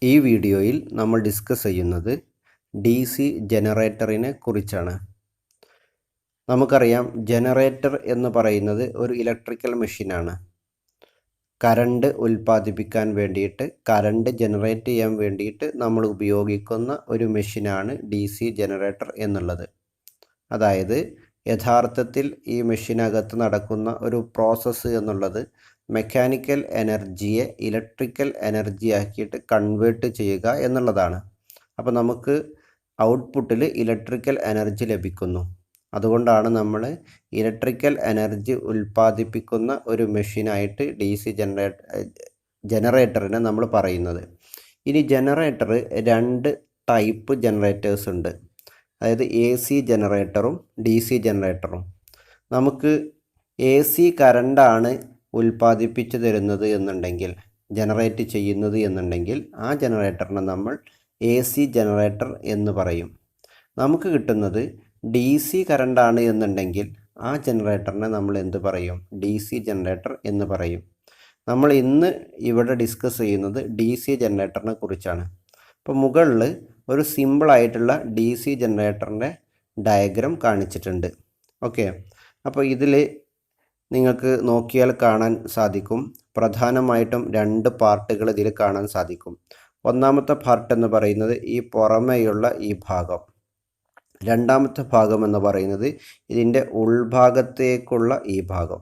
ഈ വീഡിയോയിൽ നമ്മൾ ഡിസ്കസ് ചെയ്യുന്നത് DC ജനറേറ്ററിനെ കുറിച്ചാണ്. നമുക്കറിയാം, ജനറേറ്റർ എന്ന് പറയുന്നത് ഒരു ഇലക്ട്രിക്കൽ മെഷീനാണ്. കറണ്ട് ഉൽപ്പാദിപ്പിക്കാൻ വേണ്ടിയിട്ട്, കറണ്ട് ജനറേറ്റ് ചെയ്യാൻ വേണ്ടിയിട്ട് നമ്മൾ ഉപയോഗിക്കുന്ന ഒരു മെഷീനാണ് DC ജനറേറ്റർ എന്നുള്ളത്. അതായത് യഥാർത്ഥത്തിൽ ഈ മെഷീനകത്ത് നടക്കുന്ന ഒരു പ്രോസസ്സ് എന്നുള്ളത് മെക്കാനിക്കൽ എനർജിയെ ഇലക്ട്രിക്കൽ എനർജി ആക്കിയിട്ട് കൺവേർട്ട് ചെയ്യുക എന്നുള്ളതാണ്. അപ്പോൾ നമുക്ക് ഔട്ട്പുട്ടിൽ ഇലക്ട്രിക്കൽ എനർജി ലഭിക്കുന്നു. അതുകൊണ്ടാണ് നമ്മൾ ഇലക്ട്രിക്കൽ എനർജി ഉൽപ്പാദിപ്പിക്കുന്ന ഒരു മെഷീനായിട്ട് DC ജനറേറ്ററിനെ നമ്മൾ പറയുന്നത്. ഇനി ജനറേറ്റർ രണ്ട് ടൈപ്പ് ജനറേറ്റേഴ്സ് ഉണ്ട്. അതായത് AC ജനറേറ്ററും DC ജനറേറ്ററും. നമുക്ക് AC കറണ്ടാണ് ഉൽപ്പാദിപ്പിച്ചു തരുന്നത് എന്നുണ്ടെങ്കിൽ, ജനറേറ്റ് ചെയ്യുന്നത് എന്നുണ്ടെങ്കിൽ, ആ ജനറേറ്ററിനെ നമ്മൾ AC ജനറേറ്റർ എന്ന് പറയും. നമുക്ക് കിട്ടുന്നത് DC കറണ്ടാണ് എന്നുണ്ടെങ്കിൽ ആ ജനറേറ്ററിനെ നമ്മൾ എന്ത് പറയും? DC ജനറേറ്റർ എന്ന് പറയും. നമ്മൾ ഇന്ന് ഇവിടെ ഡിസ്കസ് ചെയ്യുന്നത് DC ജനറേറ്ററിനെ കുറിച്ചാണ്. അപ്പോൾ മുകളിൽ ഒരു സിമ്പിളായിട്ടുള്ള DC ജനറേറ്ററിൻ്റെ ഡയഗ്രാം കാണിച്ചിട്ടുണ്ട്. ഓക്കെ, അപ്പോൾ ഇതിൽ നിങ്ങൾക്ക് നോക്കിയാൽ കാണാൻ സാധിക്കും, പ്രധാനമായിട്ടും രണ്ട് പാർട്ടുകൾ ഇതിൽ കാണാൻ സാധിക്കും. ഒന്നാമത്തെ പാർട്ട് എന്ന് പറയുന്നത് ഈ പുറമേയുള്ള ഈ ഭാഗം. രണ്ടാമത്തെ ഭാഗം എന്ന് പറയുന്നത് ഇതിൻ്റെ ഉൾഭാഗത്തേക്കുള്ള ഈ ഭാഗം.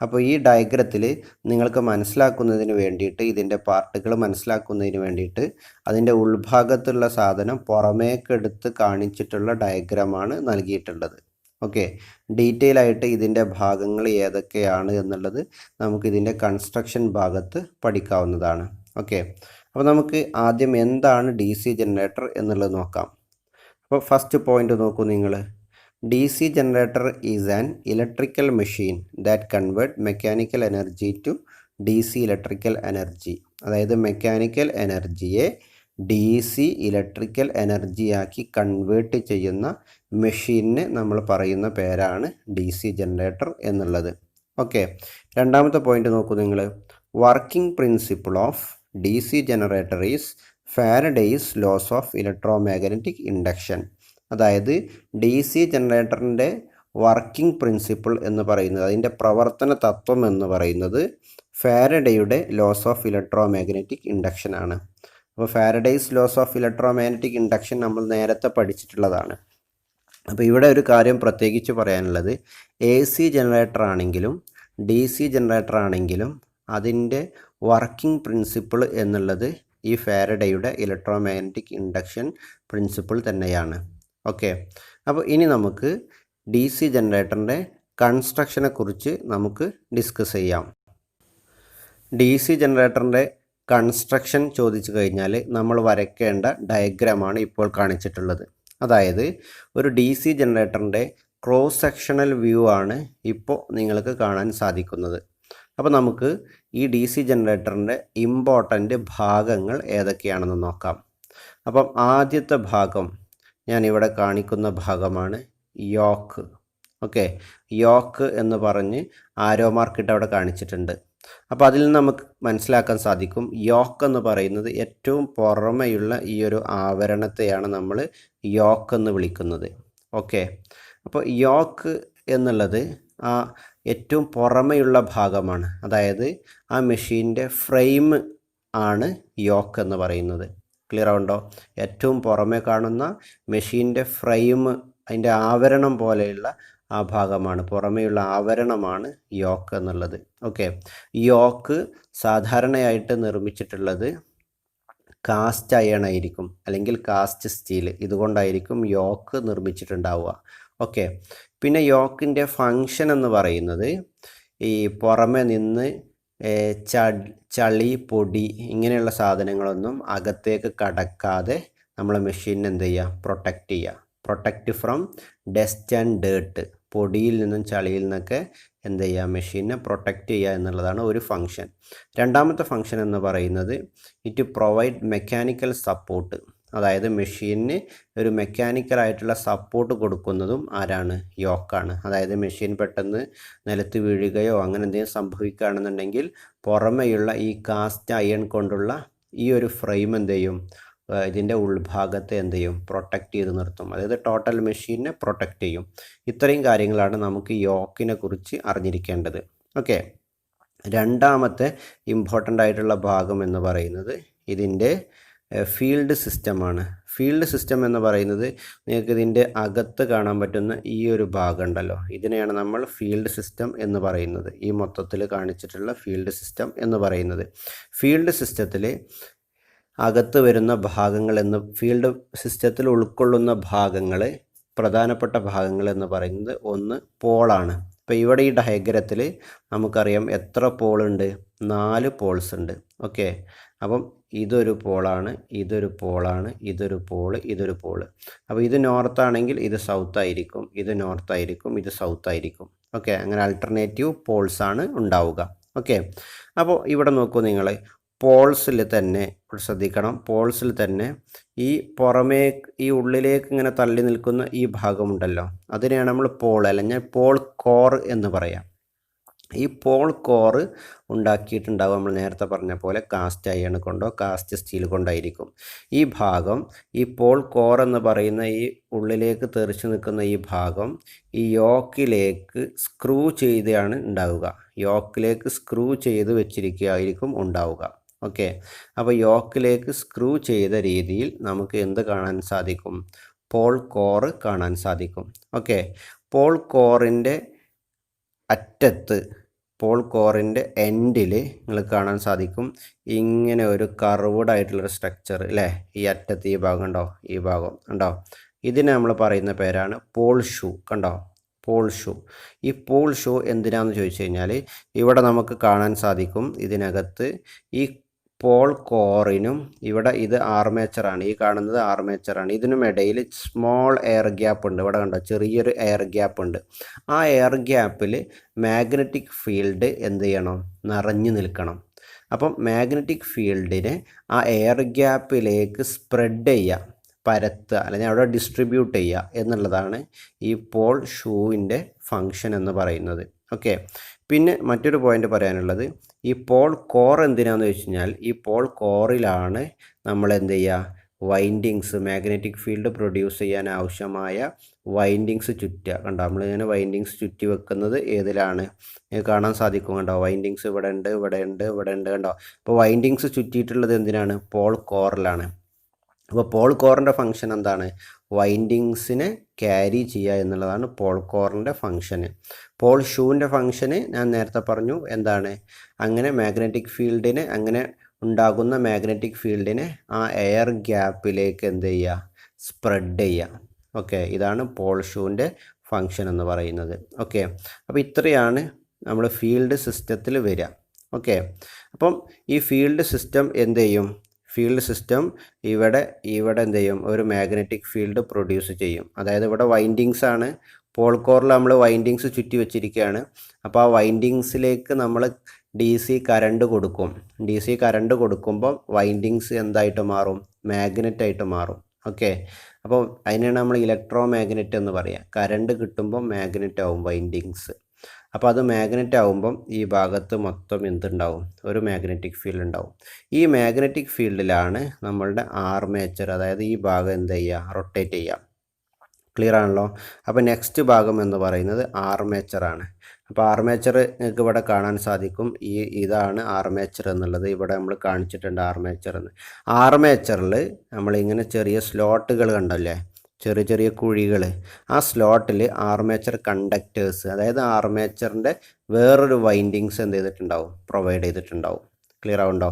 അപ്പോൾ ഈ ഡയഗ്രത്തിൽ നിങ്ങൾക്ക് മനസ്സിലാക്കുന്നതിന് വേണ്ടിയിട്ട്, ഇതിൻ്റെ പാർട്ടുകൾ മനസ്സിലാക്കുന്നതിന് വേണ്ടിയിട്ട് അതിൻ്റെ ഉൾഭാഗത്തുള്ള സാധനം പുറമേക്കെടുത്ത് കാണിച്ചിട്ടുള്ള ഡയഗ്രമാണ് നൽകിയിട്ടുള്ളത്. ഓക്കെ, ഡീറ്റെയിൽ ആയിട്ട് ഇതിൻ്റെ ഭാഗങ്ങൾ ഏതൊക്കെയാണ് എന്നുള്ളത് നമുക്കിതിൻ്റെ കൺസ്ട്രക്ഷൻ ഭാഗത്ത് പഠിക്കാവുന്നതാണ്. ഓക്കെ, അപ്പോൾ നമുക്ക് ആദ്യം എന്താണ് DC ജനറേറ്റർ എന്നുള്ളത് നോക്കാം. അപ്പോൾ ഫസ്റ്റ് പോയിന്റ് നോക്കൂ നിങ്ങൾ. DC generator is an electrical machine that convert mechanical energy to DC electrical energy. അതായത് മെക്കാനിക്കൽ എനർജിയെ DC ഇലക്ട്രിക്കൽ എനർജി ആക്കി കൺവേർട്ട് ചെയ്യുന്ന മെഷീനിന് നമ്മൾ പറയുന്ന പേരാണ് DC ജനറേറ്റർ എന്നുള്ളത്. ഓക്കെ, രണ്ടാമത്തെ പോയിന്റ് നോക്കൂ നിങ്ങൾ. Working principle of DC generator is Faraday's laws of electromagnetic induction. അതായത് DC ജനറേറ്ററിൻ്റെ വർക്കിംഗ് പ്രിൻസിപ്പിൾ എന്ന് പറയുന്നത്, അതിൻ്റെ പ്രവർത്തന തത്വം എന്ന് പറയുന്നത് ഫാരഡേയുടെ ലോസ് ഓഫ് ഇലക്ട്രോമാഗ്നറ്റിക് ഇൻഡക്ഷൻ ആണ്. അപ്പോൾ Faraday's laws of electromagnetic induction നമ്മൾ നേരത്തെ പഠിച്ചിട്ടുള്ളതാണ്. അപ്പോൾ ഇവിടെ ഒരു കാര്യം പ്രത്യേകിച്ച് പറയാനുള്ളത്, AC ജനറേറ്റർ ആണെങ്കിലും DC ജനറേറ്റർ ആണെങ്കിലും അതിൻ്റെ വർക്കിംഗ് പ്രിൻസിപ്പിൾ എന്നുള്ളത് ഈ ഫാരഡേയുടെ ഇലക്ട്രോമാഗ്നറ്റിക് ഇൻഡക്ഷൻ പ്രിൻസിപ്പിൾ തന്നെയാണ്. ഓക്കെ, അപ്പോൾ ഇനി നമുക്ക് DC ജനറേറ്ററിൻ്റെ കൺസ്ട്രക്ഷനെ കുറിച്ച് നമുക്ക് ഡിസ്കസ് ചെയ്യാം. DC ജനറേറ്ററിൻ്റെ കൺസ്ട്രക്ഷൻ ചോദിച്ചു കഴിഞ്ഞാൽ നമ്മൾ വരയ്ക്കേണ്ട ഡയഗ്രാമാണ് ഇപ്പോൾ കാണിച്ചിട്ടുള്ളത്. അതായത് ഒരു DC ജനറേറ്ററിൻ്റെ ക്രോസ് സെക്ഷണൽ വ്യൂ ആണ് ഇപ്പോൾ നിങ്ങൾക്ക് കാണാൻ സാധിക്കുന്നത്. അപ്പോൾ നമുക്ക് ഈ DC ജനറേറ്ററിൻ്റെ ഇമ്പോർട്ടൻ്റ് ഭാഗങ്ങൾ ഏതൊക്കെയാണെന്ന് നോക്കാം. അപ്പം ആദ്യത്തെ ഭാഗം ഞാനിവിടെ കാണിക്കുന്ന ഭാഗമാണ് യോക്ക്. ഓക്കെ, യോക്ക് എന്ന് പറഞ്ഞ് ആരോ മാർക്കിട്ട് അവിടെ കാണിച്ചിട്ടുണ്ട്. അപ്പോൾ അതിൽ നിന്ന് നമുക്ക് മനസ്സിലാക്കാൻ സാധിക്കും, യോക്ക് എന്ന് പറയുന്നത് ഏറ്റവും പുറമെയുള്ള ഈ ഒരു ആവരണത്തെയാണ് നമ്മൾ യോക്ക് എന്ന് വിളിക്കുന്നത്. ഓക്കെ, അപ്പോൾ യോക്ക് എന്നുള്ളത് ആ ഏറ്റവും പുറമെയുള്ള ഭാഗമാണ്. അതായത് ആ മെഷീൻ്റെ ഫ്രെയിം ആണ് യോക്ക് എന്ന് പറയുന്നത്. ക്ലിയർ ആവുണ്ടോ? ഏറ്റവും പുറമെ കാണുന്ന മെഷീൻ്റെ ഫ്രെയിം, അതിൻ്റെ ആവരണം പോലെയുള്ള ആ ഭാഗമാണ്, പുറമെയുള്ള ആവരണമാണ് യോക്ക് എന്നുള്ളത്. ഓക്കെ, യോക്ക് സാധാരണയായിട്ട് നിർമ്മിച്ചിട്ടുള്ളത് കാസ്റ്റ് അയൺ ആയിരിക്കും, അല്ലെങ്കിൽ കാസ്റ്റ് സ്റ്റീൽ. ഇതുകൊണ്ടായിരിക്കും യോക്ക് നിർമ്മിച്ചിട്ടുണ്ടാവുക. ഓക്കെ, പിന്നെ യോക്കിൻ്റെ ഫങ്ഷൻ എന്ന് പറയുന്നത് ഈ പുറമെ നിന്ന് ചളി, പൊടി ഇങ്ങനെയുള്ള സാധനങ്ങളൊന്നും അകത്തേക്ക് കടക്കാതെ നമ്മളെ മെഷീനിനെ എന്ത് ചെയ്യുക? പ്രൊട്ടക്റ്റ് ചെയ്യുക. Protect from dust and dirt. പൊടിയിൽ നിന്നും ചളിയിൽ നിന്നൊക്കെ എന്ത് ചെയ്യുക? മെഷീനെ പ്രൊട്ടക്റ്റ് ചെയ്യുക എന്നുള്ളതാണ് ഒരു ഫങ്ഷൻ. രണ്ടാമത്തെ ഫങ്ഷൻ എന്ന് പറയുന്നത് ഇറ്റ് പ്രൊവൈഡ് മെക്കാനിക്കൽ സപ്പോർട്ട്. അതായത് മെഷീനിന് ഒരു മെക്കാനിക്കലായിട്ടുള്ള സപ്പോർട്ട് കൊടുക്കുന്നതും ആരാണ്? യോക്കാണ്. അതായത് മെഷീൻ പെട്ടെന്ന് നിലത്ത് വീഴുകയോ അങ്ങനെ എന്തെങ്കിലും സംഭവിക്കുകയാണെന്നുണ്ടെങ്കിൽ പുറമെയുള്ള ഈ കാസ്റ്റ് അയൺ കൊണ്ടുള്ള ഈ ഒരു ഫ്രെയിം എന്ത് ചെയ്യും, ഇതിൻ്റെ ഉൾഭാഗത്തെ എന്ത് ചെയ്യും, പ്രൊട്ടക്റ്റ് ചെയ്ത് നിർത്തും. അതായത് ടോട്ടൽ മെഷീനെ പ്രൊട്ടക്റ്റ് ചെയ്യും. ഇത്രയും കാര്യങ്ങളാണ് നമുക്ക് യോക്കിനെ കുറിച്ച് അറിഞ്ഞിരിക്കേണ്ടത്. ഓക്കെ, രണ്ടാമത്തെ ഇമ്പോർട്ടൻ്റ് ആയിട്ടുള്ള ഭാഗം എന്ന് പറയുന്നത് ഇതിൻ്റെ ഫീൽഡ് സിസ്റ്റമാണ്. ഫീൽഡ് സിസ്റ്റം എന്ന് പറയുന്നത് നിങ്ങൾക്ക് ഇതിൻ്റെ അകത്ത് കാണാൻ പറ്റുന്ന ഈ ഒരു ഭാഗം ഉണ്ടല്ലോ, ഇതിനെയാണ് നമ്മൾ ഫീൽഡ് സിസ്റ്റം എന്ന് പറയുന്നത്. ഈ മൊത്തത്തിൽ കാണിച്ചിട്ടുള്ള ഫീൽഡ് സിസ്റ്റം എന്ന് പറയുന്നത്. ഫീൽഡ് സിസ്റ്റത്തിൽ അകത്ത് വരുന്ന ഭാഗങ്ങൾ ഫീൽഡ് സിസ്റ്റത്തിൽ ഉൾക്കൊള്ളുന്ന ഭാഗങ്ങൾ, പ്രധാനപ്പെട്ട ഭാഗങ്ങൾ എന്ന് പറയുന്നത് ഒന്ന് പോളാണ്. ഇപ്പോൾ ഇവിടെ ഈ ഡയഗ്രത്തിൽ നമുക്കറിയാം എത്ര പോളുണ്ട്, 4 പോൾസ് ഉണ്ട്. ഓക്കെ, അപ്പം ഇതൊരു പോളാണ്, ഇതൊരു പോളാണ്, ഇതൊരു പോള്, ഇതൊരു പോള്. അപ്പോൾ ഇത് നോർത്താണെങ്കിൽ ഇത് സൗത്ത് ആയിരിക്കും, ഇത് നോർത്ത് ആയിരിക്കും, ഇത് സൗത്ത് ആയിരിക്കും. ഓക്കെ, അങ്ങനെ ആൾട്ടർനേറ്റീവ് പോൾസാണ് ഉണ്ടാവുക. ഓക്കെ, അപ്പോൾ ഇവിടെ നോക്കൂ നിങ്ങൾ, പോൾസിൽ തന്നെ ശ്രദ്ധിക്കണം, പോൾസിൽ തന്നെ ഈ പുറമേ ഈ ഉള്ളിലേക്ക് ഇങ്ങനെ തള്ളി നിൽക്കുന്ന ഈ ഭാഗമുണ്ടല്ലോ, അതിനെയാണ് നമ്മൾ പോൾ അല്ലെങ്കിൽ പോൾ കോർ എന്ന് പറയാം. ഈ പോൾ കോർ ഉണ്ടാക്കിയിട്ടുണ്ടാവും നമ്മൾ നേരത്തെ പറഞ്ഞ പോലെ കാസ്റ്റ് അയൺ കൊണ്ടോ കാസ്റ്റ് സ്റ്റീൽ കൊണ്ടായിരിക്കും. ഈ ഭാഗം, ഈ പോൾ കോർ എന്ന് പറയുന്ന ഈ ഉള്ളിലേക്ക് തെറിച്ച് നിൽക്കുന്ന ഈ ഭാഗം ഈ യോക്കിലേക്ക് സ്ക്രൂ ചെയ്താണ് ഉണ്ടാവുക. യോക്കിലേക്ക് സ്ക്രൂ ചെയ്ത് വെച്ചിരിക്കുകയായിരിക്കും ഉണ്ടാവുക. ഓക്കെ, അപ്പോൾ യോക്കിലേക്ക് സ്ക്രൂ ചെയ്ത രീതിയിൽ നമുക്ക് എന്ത് കാണാൻ സാധിക്കും, പോൾ കോർ കാണാൻ സാധിക്കും. ഓക്കെ, പോൾ കോറിൻ്റെ അറ്റത്ത്, പോൾ കോറിൻ്റെ എൻഡിൽ നിങ്ങൾക്ക് കാണാൻ സാധിക്കും ഇങ്ങനെ ഒരു കർവ്ഡ് ആയിട്ടുള്ളൊരു സ്ട്രക്ചർ അല്ലേ. ഈ അറ്റത്ത് ഈ ഭാഗം ഉണ്ടോ, ഈ ഭാഗം ഉണ്ടോ, ഇതിനെ നമ്മൾ പറയുന്ന പേരാണ് പോൾ ഷൂ. കണ്ടോ, പോൾ ഷൂ. ഈ പോൾ ഷൂ എന്തിനാണെന്ന് ചോദിച്ചു കഴിഞ്ഞാൽ ഇവിടെ നമുക്ക് കാണാൻ സാധിക്കും ഇതിനകത്ത് ഈ പോൾ കോറിനും ഇവിടെ ഇത് ആർമേച്ചറാണ്, ഈ കാണുന്നത് ആർമേച്ചറാണ്, ഇതിനും ഇടയിൽ സ്മോൾ എയർ ഗ്യാപ്പ് ഉണ്ട്. ഇവിടെ കണ്ടോ, ചെറിയൊരു എയർ ഗ്യാപ്പ് ഉണ്ട്. ആ എയർ ഗ്യാപ്പിൽ മാഗ്നറ്റിക് ഫീൽഡ് എന്ത് ചെയ്യണം, നിറഞ്ഞു നിൽക്കണം. അപ്പം മാഗ്നറ്റിക് ഫീൽഡിനെ ആ എയർ ഗ്യാപ്പിലേക്ക് സ്പ്രെഡ് ചെയ്യുക, പരത്തുക, അല്ലെങ്കിൽ അവിടെ ഡിസ്ട്രിബ്യൂട്ട് ചെയ്യുക എന്നുള്ളതാണ് ഈ പോൾ ഷൂവിൻ്റെ ഫങ്ഷൻ എന്ന് പറയുന്നത്. ഓക്കെ, പിന്നെ മറ്റൊരു പോയിന്റ് പറയാനുള്ളത്, ഈ പോൾ കോർ എന്തിനാണെന്ന് വെച്ച് കഴിഞ്ഞാൽ ഈ പോൾ കോറിലാണ് നമ്മൾ എന്ത് ചെയ്യുക, വൈൻഡിങ്സ്, മാഗ്നറ്റിക് ഫീൽഡ് പ്രൊഡ്യൂസ് ചെയ്യാൻ ആവശ്യമായ വൈൻഡിങ്സ് ചുറ്റുക. കണ്ടോ, നമ്മളിങ്ങനെ വൈൻഡിങ്സ് ചുറ്റി വെക്കുന്നത് ഏതിലാണ് കാണാൻ സാധിക്കും. കണ്ടോ, വൈൻഡിങ്സ് ഇവിടെ ഉണ്ട്, ഇവിടെ ഉണ്ട്, ഇവിടെ ഉണ്ട്. കണ്ടോ, അപ്പോൾ വൈൻഡിങ്സ് ചുറ്റിയിട്ടുള്ളത് എന്തിനാണ്, പോൾ കോറിലാണ്. അപ്പോൾ പോൾ കോറിൻ്റെ ഫംഗ്ഷൻ എന്താണ്, വൈൻഡിങ്സിനെ ക്യാരി ചെയ്യുക എന്നുള്ളതാണ് പോൾ കോറിൻ്റെ ഫംഗ്ഷന്. പോൾ ഷൂവിൻ്റെ ഫംഗ്ഷന് ഞാൻ നേരത്തെ പറഞ്ഞു എന്താണ്, അങ്ങനെ മാഗ്നറ്റിക് ഫീൽഡിനെ, അങ്ങനെ ഉണ്ടാകുന്ന മാഗ്നറ്റിക് ഫീൽഡിനെ ആ എയർ ഗ്യാപ്പിലേക്ക് എന്ത് ചെയ്യുക, സ്പ്രെഡ് ചെയ്യുക. ഓക്കെ, ഇതാണ് പോൾ ഷൂവിൻ്റെ ഫംഗ്ഷൻ എന്ന് പറയുന്നത്. ഓക്കെ, അപ്പോൾ ഇത്രയാണ് നമ്മൾ ഫീൽഡ് സിസ്റ്റത്തിൽ വരിക. ഓക്കെ, അപ്പം ഈ ഫീൽഡ് സിസ്റ്റം എന്ത് ചെയ്യും, ഫീൽഡ് സിസ്റ്റം ഇവിടെ എന്ത് ചെയ്യും, ഒരു മാഗ്നറ്റിക് ഫീൽഡ് പ്രൊഡ്യൂസ് ചെയ്യും. അതായത് ഇവിടെ വൈൻഡിങ്സ് ആണ്, പോൾ കോറിൽ നമ്മൾ വൈൻഡിങ്സ് ചുറ്റി വെച്ചിരിക്കുകയാണ്. അപ്പോൾ ആ വൈൻഡിങ്സിലേക്ക് നമ്മൾ DC കറണ്ട് കൊടുക്കും. DC കറണ്ട് കൊടുക്കുമ്പോൾ വൈൻഡിങ്സ് എന്തായിട്ട് മാറും, മാഗ്നറ്റായിട്ട് മാറും. ഓക്കെ, അപ്പോൾ അതിനാണ് നമ്മൾ ഇലക്ട്രോ മാഗ്നറ്റ് എന്ന് പറയുക. കറണ്ട് കിട്ടുമ്പോൾ മാഗ്നറ്റ് ആവും വൈൻഡിങ്സ്. അപ്പോൾ അത് മാഗ്നറ്റ് ആകുമ്പം ഈ ഭാഗത്ത് മൊത്തം എന്തുണ്ടാവും, ഒരു മാഗ്നറ്റിക് ഫീൽഡ് ഉണ്ടാവും. ഈ മാഗ്നറ്റിക് ഫീൽഡിലാണ് നമ്മളുടെ ആർമേച്ചർ, അതായത് ഈ ഭാഗം എന്ത് ചെയ്യുക, റൊട്ടേറ്റ് ചെയ്യുക. ക്ലിയർ ആണല്ലോ. അപ്പോൾ നെക്സ്റ്റ് ഭാഗം എന്ന് പറയുന്നത് ആർമേച്ചറാണ്. അപ്പോൾ ആർമേച്ചർ നിങ്ങൾക്ക് ഇവിടെ കാണാൻ സാധിക്കും, ഇതാണ് ആർമേച്ചർ എന്നുള്ളത്. ഇവിടെ നമ്മൾ കാണിച്ചിട്ടുണ്ട് ആർമേച്ചർ എന്ന്. ആർമേച്ചറിൽ നമ്മളിങ്ങനെ ചെറിയ സ്ലോട്ടുകൾ കണ്ടല്ലേ, ചെറിയ ചെറിയ കുഴികൾ. ആ സ്ലോട്ടിൽ ആർമേച്ചർ കണ്ടക്ടേഴ്സ്, അതായത് ആർമേച്ചറിൻ്റെ വേറൊരു വൈൻഡിങ്സ് എന്ത് ചെയ്തിട്ടുണ്ടാവും, പ്രൊവൈഡ് ചെയ്തിട്ടുണ്ടാവും. ക്ലിയർ ആവുണ്ടോ.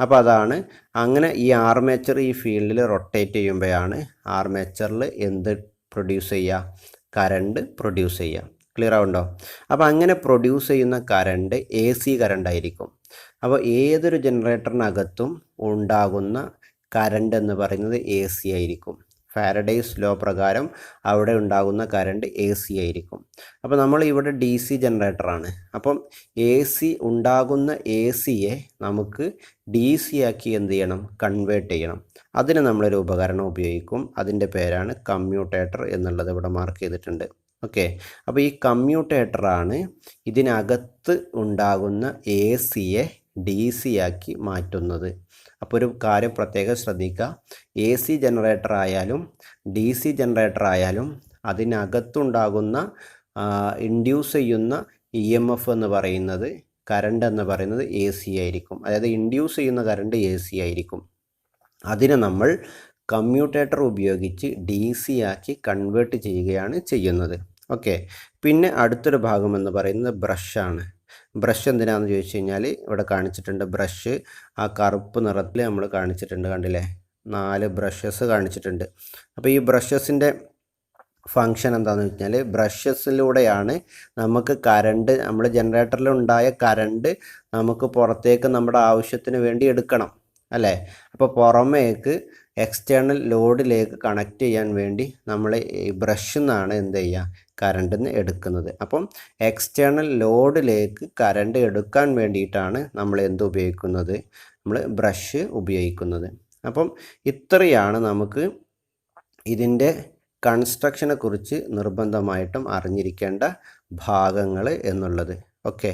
അപ്പോൾ അതാണ്, അങ്ങനെ ഈ ആർമേച്ചർ ഈ ഫീൽഡിൽ റൊട്ടേറ്റ് ചെയ്യുമ്പോഴാണ് ആർമേച്ചറിൽ എന്ത് പ്രൊഡ്യൂസ് ചെയ്യുക, കറണ്ട് പ്രൊഡ്യൂസ് ചെയ്യുക. ക്ലിയർ ആവുണ്ടോ. അപ്പോൾ അങ്ങനെ പ്രൊഡ്യൂസ് ചെയ്യുന്ന കറണ്ട് AC കറണ്ട് ആയിരിക്കും. അപ്പോൾ ഏതൊരു ജനറേറ്ററിനകത്തും ഉണ്ടാകുന്ന കറണ്ട് എന്ന് പറയുന്നത് AC ആയിരിക്കും. ഫാരഡേസ് ലോ പ്രകാരം അവിടെ ഉണ്ടാകുന്ന കറണ്ട് AC ആയിരിക്കും. അപ്പോൾ നമ്മൾ ഇവിടെ DC ജനറേറ്ററാണ്. അപ്പം AC ഉണ്ടാകുന്ന ACയെ നമുക്ക് DC ആക്കി എന്ത് ചെയ്യണം, കൺവേർട്ട് ചെയ്യണം. അതിന് നമ്മളൊരു ഉപകരണം ഉപയോഗിക്കും. അതിൻ്റെ പേരാണ് കമ്മ്യൂട്ടേറ്റർ എന്നുള്ളത് ഇവിടെ മാർക്ക് ചെയ്തിട്ടുണ്ട്. ഓക്കെ, അപ്പോൾ ഈ കമ്മ്യൂട്ടേറ്ററാണ് ഇതിനകത്ത് ഉണ്ടാകുന്ന ACയെ DC ആക്കി മാറ്റുന്നത്. അപ്പോൾ ഒരു കാര്യം പ്രത്യേകം ശ്രദ്ധിക്കുക, AC ജനറേറ്റർ ആയാലും DC ജനറേറ്റർ ആയാലും അതിനകത്തുണ്ടാകുന്ന ഇൻഡ്യൂസ് ചെയ്യുന്ന EMF എന്ന് പറയുന്നത്, കറണ്ട് എന്ന് പറയുന്നത് AC ആയിരിക്കും. അതായത് ഇൻഡ്യൂസ് ചെയ്യുന്ന കറണ്ട് AC ആയിരിക്കും. അതിനെ നമ്മൾ കമ്മ്യൂട്ടേറ്റർ ഉപയോഗിച്ച് DC ആക്കി കൺവേർട്ട് ചെയ്യുകയാണ് ചെയ്യുന്നത്. ഓക്കെ. പിന്നെ അടുത്തൊരു ഭാഗം എന്ന് പറയുന്നത് ബ്രഷാണ്. ബ്രഷ് എന്തിനാണെന്ന് ചോദിച്ചു കഴിഞ്ഞാൽ ഇവിടെ കാണിച്ചിട്ടുണ്ട്. ബ്രഷ് ആ കറുപ്പ് നിറത്തിൽ നമ്മൾ കാണിച്ചിട്ടുണ്ട്, കണ്ടില്ലേ? 4 ബ്രഷസ് കാണിച്ചിട്ടുണ്ട്. അപ്പോൾ ഈ ബ്രഷസിൻ്റെ ഫങ്ഷൻ എന്താണെന്ന് വെച്ചാൽ, ബ്രഷസിലൂടെയാണ് നമുക്ക് കറണ്ട്, നമ്മൾ ജനറേറ്ററിൽ ഉണ്ടായ കറണ്ട് നമുക്ക് പുറത്തേക്ക് നമ്മുടെ ആവശ്യത്തിന് വേണ്ടി എടുക്കണം അല്ലേ? അപ്പോൾ പുറമേക്ക് എക്സ്റ്റേണൽ ലോഡിലേക്ക് കണക്ട് ചെയ്യാൻ വേണ്ടി നമ്മൾ ഈ ബ്രഷിൽ നിന്നാണ് എന്ത് ചെയ്യുക, കറണ്ടിന് എടുക്കുന്നത്. അപ്പം എക്സ്റ്റേണൽ ലോഡിലേക്ക് കറണ്ട് എടുക്കാൻ വേണ്ടിയിട്ടാണ് നമ്മൾ എന്ത് ഉപയോഗിക്കുന്നത്, നമ്മൾ ബ്രഷ് ഉപയോഗിക്കുന്നത്. അപ്പം ഇത്രയാണ് നമുക്ക് ഇതിൻ്റെ കൺസ്ട്രക്ഷനെ കുറിച്ച് നിർബന്ധമായിട്ടും അറിഞ്ഞിരിക്കേണ്ട ഭാഗങ്ങൾ എന്നുള്ളത്. ഓക്കെ.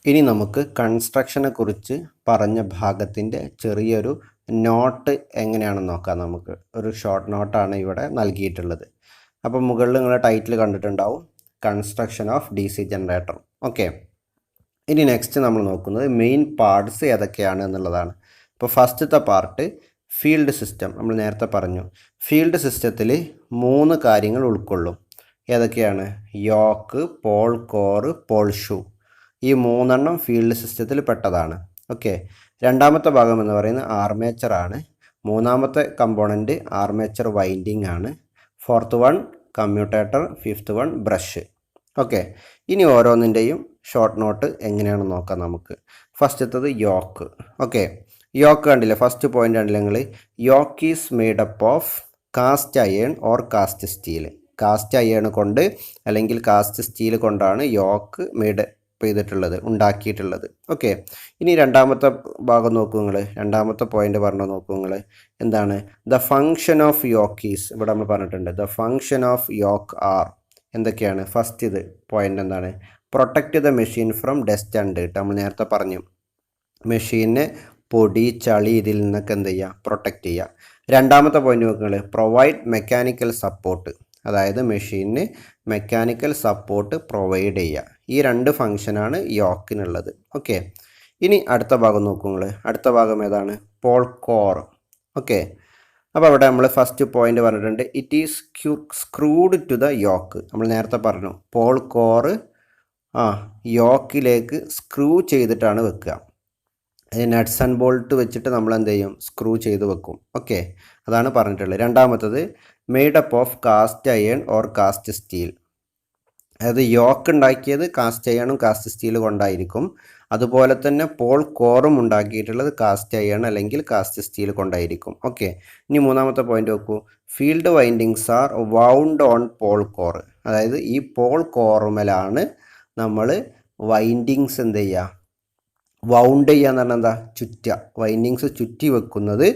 ഇനി നമുക്ക് കൺസ്ട്രക്ഷനെ കുറിച്ച് പറഞ്ഞ ഭാഗത്തിൻ്റെ ചെറിയൊരു നോട്ട് എങ്ങനെയാണെന്ന് നോക്കാം. നമുക്ക് ഒരു ഷോർട്ട് നോട്ടാണ് ഇവിടെ നൽകിയിട്ടുള്ളത്. അപ്പോൾ മുകളിൽ നിങ്ങൾ ടൈറ്റിൽ കണ്ടിട്ടുണ്ടാവും, construction of DC generator. Okay. ഇനി നെക്സ്റ്റ് നമ്മൾ നോക്കുന്നത് മെയിൻ പാർട്സ് ഏതൊക്കെയാണ് എന്നുള്ളതാണ്. അപ്പോൾ ഫസ്റ്റത്തെ പാർട്ട് ഫീൽഡ് സിസ്റ്റം. നമ്മൾ നേരത്തെ പറഞ്ഞു, ഫീൽഡ് സിസ്റ്റത്തിൽ 3 കാര്യങ്ങൾ ഉൾക്കൊള്ളും. ഏതൊക്കെയാണ്? Yoke, pole core, pole shoe. ഈ 3 ഫീൽഡ് സിസ്റ്റത്തിൽ പെട്ടതാണ്. ഓക്കെ. രണ്ടാമത്തെ ഭാഗം എന്ന് പറയുന്നത് ആർമേച്ചറാണ്. മൂന്നാമത്തെ കമ്പോണൻറ്റ് ആർമേച്ചർ വൈൻഡിങ് ആണ്. Fourth one commutator, fifth one brush. Okay. ഇനി ഓരോന്നിൻ്റെയും ഷോർട്ട് നോട്ട് എങ്ങനെയാണെന്ന് നോക്കാം നമുക്ക്. ഫസ്റ്റത്തത് യോക്ക്. ഓക്കെ. യോക്ക് കണ്ടില്ലേ? ഫസ്റ്റ് പോയിൻ്റ് കണ്ടില്ലേ നിങ്ങൾ? Yoke is made up of cast iron or cast steel. Cast iron കൊണ്ട് അല്ലെങ്കിൽ കാസ്റ്റ് സ്റ്റീൽ കൊണ്ടാണ് യോക്ക് മെയ്ഡ് ചെയ്തിട്ടുള്ളത്, ഉണ്ടാക്കിയിട്ടുള്ളത്. ഓക്കെ. ഇനി രണ്ടാമത്തെ ഭാഗം നോക്കൂ നിങ്ങൾ. രണ്ടാമത്തെ പോയിന്റ് പറഞ്ഞു നോക്കൂ നിങ്ങൾ. എന്താണ്? The function of yoke is. ഇവിടെ നമ്മൾ പറഞ്ഞിട്ടുണ്ട് the function of yoke are. എന്തൊക്കെയാണ്? ഫസ്റ്റ് ഇത് പോയിന്റ് എന്താണ്? Protect the machine from dust and dirt. നമ്മൾ നേരത്തെ പറഞ്ഞു, മെഷീനെ പൊടി, ചളി ഇതിൽ നിന്നൊക്കെ എന്ത് ചെയ്യുക? പ്രൊട്ടക്റ്റ് ചെയ്യുക. രണ്ടാമത്തെ പോയിന്റ് നോക്കുക, പ്രൊവൈഡ് മെക്കാനിക്കൽ സപ്പോർട്ട്. അതായത് മെഷീനിന് മെക്കാനിക്കൽ സപ്പോർട്ട് പ്രൊവൈഡ് ചെയ്യുക. ഈ 2 ഫങ്ഷനാണ് യോക്കിനുള്ളത്. ഓക്കെ. ഇനി അടുത്ത ഭാഗം നോക്കൂ നിങ്ങൾ. അടുത്ത ഭാഗം ഏതാണ്? Pole core. ഓക്കെ. അപ്പോൾ അവിടെ നമ്മൾ ഫസ്റ്റ് പോയിന്റ് പറഞ്ഞിട്ടുണ്ട്, it is screwed to the yoke. നമ്മൾ നേരത്തെ പറഞ്ഞു പോൾ കോർ യോക്കിലേക്ക് സ്ക്രൂ ചെയ്തിട്ടാണ് വെക്കുക. നട്ട്സ് ആൻഡ് ബോൾട്ട് വെച്ചിട്ട് നമ്മൾ എന്ത് ചെയ്യും? സ്ക്രൂ ചെയ്ത് വെക്കും. ഓക്കെ. അതാണ് പറഞ്ഞിട്ടുള്ളത്. രണ്ടാമത്തത് made up of cast iron or cast steel. അതായത് യോക്ക് ഉണ്ടാക്കിയത് കാസ്റ്റ് അയേണും കാസ്റ്റ് സ്റ്റീൽ കൊണ്ടായിരിക്കും. അതുപോലെ തന്നെ പോൾ കോറും ഉണ്ടാക്കിയിട്ടുള്ളത് കാസ്റ്റ് അയേൺ അല്ലെങ്കിൽ കാസ്റ്റ് സ്റ്റീൽ കൊണ്ടായിരിക്കും. ഓക്കെ. ഇനി മൂന്നാമത്തെ പോയിന്റ് നോക്കൂ, field windings are wound on pole core. അതായത് ഈ പോൾ കോറുമലാണ് നമ്മൾ വൈൻഡിങ്സ് എന്ത് ചെയ്യുക? വൗണ്ട് ചെയ്യുക എന്ന് പറഞ്ഞാൽ എന്താ? ചുറ്റുക. വൈൻഡിങ്സ് ചുറ്റി വെക്കുന്നത്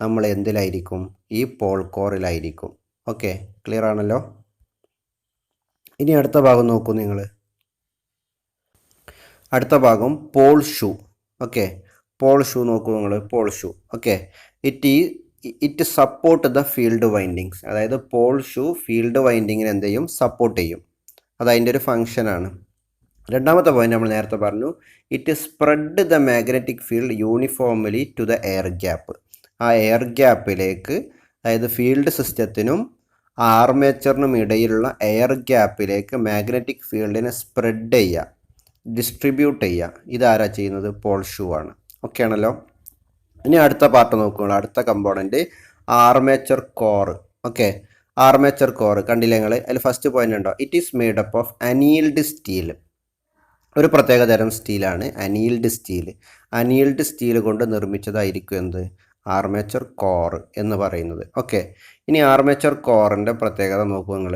നമ്മൾ എന്തിലായിരിക്കും? ഈ പോൾ കോറിലായിരിക്കും. ഓക്കെ. ക്ലിയർ ആണല്ലോ? ഇനി അടുത്ത ഭാഗം നോക്കൂ നിങ്ങൾ. അടുത്ത ഭാഗം pole shoe. Okay. Pole shoe നോക്കൂ നിങ്ങൾ. Pole shoe. Okay. It support the field windings. അതായത് പോൾ ഷൂ ഫീൽഡ് വൈൻഡിങ്ങിന് എന്ത് ചെയ്യും? സപ്പോർട്ട് ചെയ്യും. അതതിൻ്റെ ഒരു ഫങ്ഷനാണ്. രണ്ടാമത്തെ പോയിന്റ് നമ്മൾ നേരത്തെ പറഞ്ഞു, it spread the magnetic field uniformly to the air gap. ആ എയർ ഗ്യാപ്പിലേക്ക്, അതായത് ഫീൽഡ് സിസ്റ്റത്തിനും ആർമേച്ചറിനും ഇടയിലുള്ള എയർ ഗ്യാപ്പിലേക്ക് മാഗ്നറ്റിക് ഫീൽഡിനെ സ്പ്രെഡ് ചെയ്യുക, ഡിസ്ട്രിബ്യൂട്ട് ചെയ്യുക. ഇതാരാ ചെയ്യുന്നത്? പോൾ ഷൂ ആണ്. ഓക്കെ ആണല്ലോ? ഇനി അടുത്ത പാർട്ട് നോക്കുക. അടുത്ത component armature core. Okay. Armature core കണ്ടില്ലേ നിങ്ങൾ? അതിൽ ഫസ്റ്റ് പോയിന്റ് ഉണ്ടോ? It is made up of annealed steel. ഒരു പ്രത്യേക തരം സ്റ്റീലാണ് അനീൽഡ് സ്റ്റീൽ. അനീൽഡ് സ്റ്റീൽ കൊണ്ട് നിർമ്മിച്ചതായിരിക്കും എന്ത്? ആർമേച്ചർ കോർ എന്ന് പറയുന്നത്. ഓക്കെ. ഇനി ആർമേച്ചർ കോറിൻ്റെ പ്രത്യേകത നോക്കുക നിങ്ങൾ.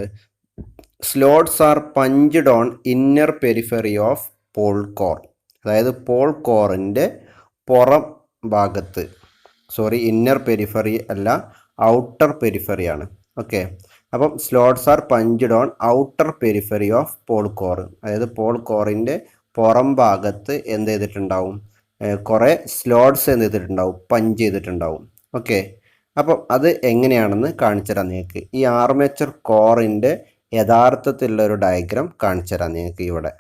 Slots are punched on inner periphery of pole core. അതായത് പോൾ കോറിൻ്റെ പുറം ഭാഗത്ത്, ഇന്നർ പെരിഫറി അല്ല, ഔട്ടർ പെരിഫറിയാണ്. ഓക്കെ. അപ്പം slots are punched on outer periphery of pole core. അതായത് പോൾ കോറിൻ്റെ പുറം ഭാഗത്ത് എന്ത് ചെയ്തിട്ടുണ്ടാവും, കുറേ സ്ലോട്ട്സ് എന്ത് ചെയ്തിട്ടുണ്ടാവും, പഞ്ച് ചെയ്തിട്ടുണ്ടാവും. ഓക്കെ, അപ്പം അത് എങ്ങനെയാണെന്ന് കാണിച്ചു തരാം നിങ്ങൾക്ക്. ഈ ആർമേച്ചർ കോറിൻ്റെ യഥാർത്ഥത്തിലുള്ള ഒരു ഡയഗ്രാം കാണിച്ചു തരാം നിങ്ങൾക്ക് ഇവിടെ.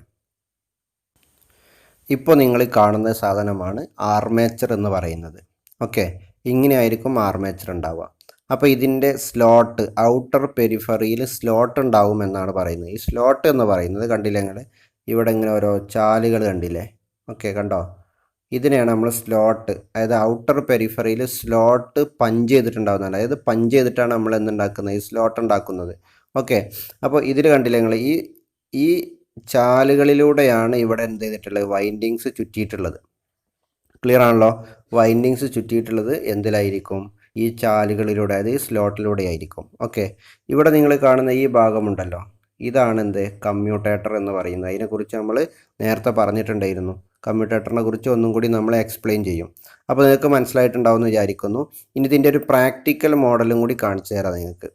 ഇപ്പോൾ നിങ്ങൾ കാണുന്ന സാധനമാണ് ആർമേച്ചർ എന്ന് പറയുന്നത്. ഓക്കെ, ഇങ്ങനെയായിരിക്കും ആർമേച്ചർ ഉണ്ടാവുക. അപ്പോൾ ഇതിൻ്റെ സ്ലോട്ട്, ഔട്ടർ പെരിഫറിയിൽ സ്ലോട്ട് ഉണ്ടാവും എന്നാണ് പറയുന്നത്. ഈ സ്ലോട്ട് എന്ന് പറയുന്നത് കണ്ടില്ലേ നിങ്ങൾ, ഇവിടെ ഇങ്ങനെ ഓരോ ചാലുകൾ കണ്ടില്ലേ? ഓക്കെ, കണ്ടോ? ഇതിനെയാണ് നമ്മൾ സ്ലോട്ട്, അതായത് ഔട്ടർ പെരിഫറിയിൽ സ്ലോട്ട് പഞ്ച് ചെയ്തിട്ടുണ്ടാകുന്നത്. അതായത് പഞ്ച് ചെയ്തിട്ടാണ് നമ്മൾ എന്തുണ്ടാക്കുന്നത്, ഈ സ്ലോട്ട് ഉണ്ടാക്കുന്നത്. ഓക്കെ, അപ്പോൾ ഇതിൽ കണ്ടില്ലേ നിങ്ങൾ, ഈ ചാലുകളിലൂടെയാണ് ഇവിടെ എന്ത് ചെയ്തിട്ടുള്ളത്, വൈൻഡിങ്സ് ചുറ്റിയിട്ടുള്ളത്. ക്ലിയർ ആണല്ലോ? വൈൻഡിങ്സ് ചുറ്റിയിട്ടുള്ളത് എന്തിലായിരിക്കും, ഈ ചാലുകളിലൂടെ, അതായത് ഈ സ്ലോട്ടിലൂടെ ആയിരിക്കും. ഓക്കെ, ഇവിടെ നിങ്ങൾ കാണുന്ന ഈ ഭാഗമുണ്ടല്ലോ, ഇതാണ് എന്ത്, കമ്മ്യൂട്ടേറ്റർ എന്ന് പറയുന്നത്. അതിനെക്കുറിച്ച് നമ്മൾ നേരത്തെ പറഞ്ഞിട്ടുണ്ടായിരുന്നു. കമ്മ്യൂട്ടേറ്ററിനെ കുറിച്ച് ഒന്നും കൂടി നമ്മൾ എക്സ്പ്ലെയിൻ ചെയ്യും. അപ്പോൾ നിങ്ങൾക്ക് മനസ്സിലായിട്ടുണ്ടാവും എന്ന് വിചാരിക്കുന്നു. ഇനി ഇതിൻ്റെ ഒരു പ്രാക്ടിക്കൽ മോഡലും കൂടി കാണിച്ചു തരാം നിങ്ങൾക്ക്.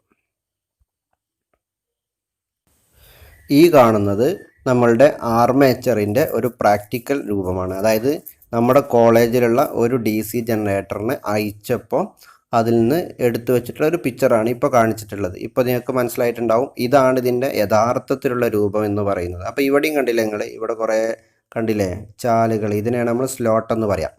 ഈ കാണുന്നത് നമ്മളുടെ ആർമേച്ചറിൻ്റെ ഒരു പ്രാക്ടിക്കൽ രൂപമാണ്. അതായത് നമ്മുടെ കോളേജിലുള്ള ഒരു DC ജനറേറ്ററിന് അയച്ചപ്പോൾ അതിൽ നിന്ന് എടുത്തു വെച്ചിട്ടുള്ള ഒരു പിക്ചറാണ് ഇപ്പോൾ കാണിച്ചിട്ടുള്ളത്. ഇപ്പോൾ നിങ്ങൾക്ക് മനസ്സിലായിട്ടുണ്ടാവും, ഇതാണ് ഇതിൻ്റെ യഥാർത്ഥത്തിലുള്ള രൂപം എന്ന് പറയുന്നത്. അപ്പോൾ ഇവിടെയും കണ്ടില്ലേ നിങ്ങൾ, ഇവിടെ കുറേ കണ്ടില്ലേ ചാലുകൾ, ഇതിനെയാണ് നമ്മൾ സ്ലോട്ട് എന്ന് പറയാം.